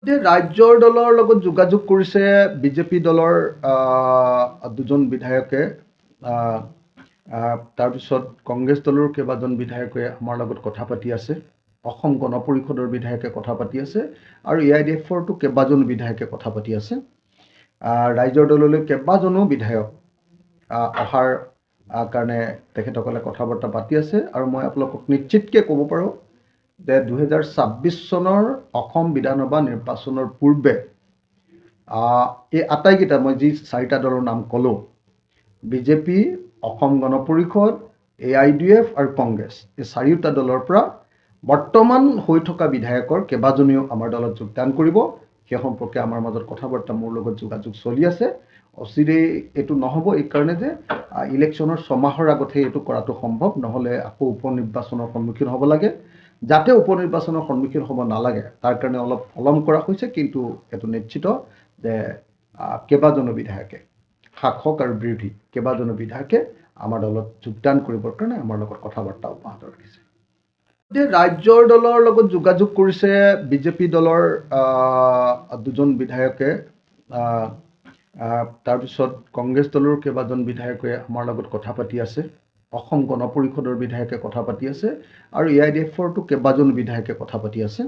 ৰাজ্যৰ দলৰ লগত যোগাযোগ কৰিছে বিজেপি দলৰ দুজন বিধায়কে। তাৰপিছত কংগ্ৰেছ দলৰ কেইবাজন বিধায়কে আমাৰ লগত কথা পাতি আছে। অসম গণ পৰিষদৰ বিধায়কে কথা পাতি আছে আৰু AIDFৰতো কেইবাজন বিধায়কে কথা পাতি আছে। ৰাজ্যৰ দললৈ কেইবাজনো বিধায়ক অহাৰ কাৰণে তেখেতসকলে কথা বাৰ্তা পাতি আছে আৰু মই আপোনালোকক নিশ্চিতকৈ ক'ব পাৰোঁ যে 2026 চনৰ অসম বিধানসভা নিৰ্বাচনৰ পূৰ্বে এই আটাইকেইটা মই যি চাৰিটা দলৰ নাম ক'লোঁ, বিজেপি, অসম গণ পৰিষদ, AIDF আৰু কংগ্ৰেছ, এই চাৰিওটা দলৰ পৰা বৰ্তমান হৈ থকা বিধায়কৰ কেইবাজনেও আমাৰ দলত যোগদান কৰিব। সেই সম্পৰ্কে আমাৰ মাজত কথা বাৰ্তা মোৰ লগত যোগাযোগ চলি আছে। অচিৰেই এইটো নহ'ব, এইকাৰণে যে ইলেকশ্যনৰ 6 মাহৰ আগতহে এইটো কৰাটো সম্ভৱ, নহ'লে আকৌ উপ নিৰ্বাচনৰ সন্মুখীন হ'ব লাগে। যাতে উপ নিৰ্বাচনৰ সন্মুখীন হ'ব নালাগে তাৰ কাৰণে অলপ পলম কৰা হৈছে, কিন্তু এইটো নিশ্চিত যে কেইবাজনো বিধায়কে, শাসক আৰু বিৰোধী কেইবাজনো বিধায়কে আমাৰ দলত যোগদান কৰিবৰ কাৰণে আমাৰ লগত কথা বাৰ্তা অব্যাহত ৰাখিছে। ৰাজ্যৰ দলৰ লগত যোগাযোগ কৰিছে বিজেপি দলৰ দুজন বিধায়কে। তাৰপিছত কংগ্ৰেছ দলৰ কেইবাজন বিধায়কে আমাৰ লগত কথা পাতি আছে। অসম গণ পৰিষদৰ বিধায়কে কথা পাতি আছে আৰু AIDFৰতো কেইবাজন বিধায়কে কথা পাতি আছে।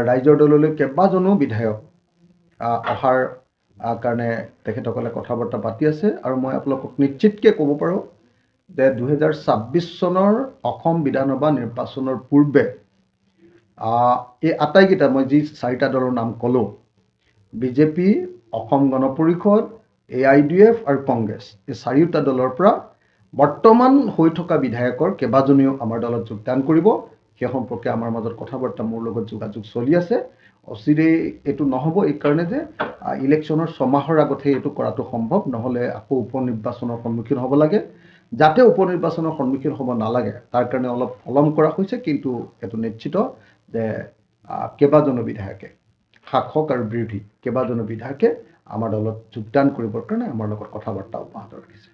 ৰাজ্যৰ দললৈ কেইবাজনো বিধায়ক অহাৰ কাৰণে তেখেতসকলে কথা বাৰ্তা পাতি আছে আৰু মই আপোনালোকক নিশ্চিতকৈ ক'ব পাৰোঁ যে 2026 চনৰ অসম বিধানসভা নিৰ্বাচনৰ পূৰ্বে এই আটাইকেইটা মই যি চাৰিটা দলৰ নাম ক'লোঁ, বিজেপি, অসম গণ পৰিষদ, AIDF আৰু কংগ্ৰেছ, এই চাৰিওটা দলৰ পৰা বৰ্তমান হৈ থকা বিধায়কৰ কেইবাজনেও আমাৰ দলত যোগদান কৰিব। সেই সম্পৰ্কে আমাৰ মাজত কথা বাৰ্তা মোৰ লগত যোগাযোগ চলি আছে। অচিৰেই এইটো নহ'ব, এইকাৰণে যে ইলেকশ্যনৰ 6 মাহৰ আগতহে এইটো কৰাটো সম্ভৱ, নহ'লে আকৌ উপ নিৰ্বাচনৰ সন্মুখীন হ'ব লাগে। যাতে উপ নিৰ্বাচনৰ সন্মুখীন হ'ব নালাগে তাৰ কাৰণে অলপ পলম কৰা হৈছে, কিন্তু এইটো নিশ্চিত যে কেইবাজনো বিধায়কে, শাসক আৰু বিৰোধী কেইবাজনো বিধায়কে আমাৰ দলত যোগদান কৰিবৰ কাৰণে আমাৰ লগত কথা বাৰ্তা অব্যাহত ৰাখিছে।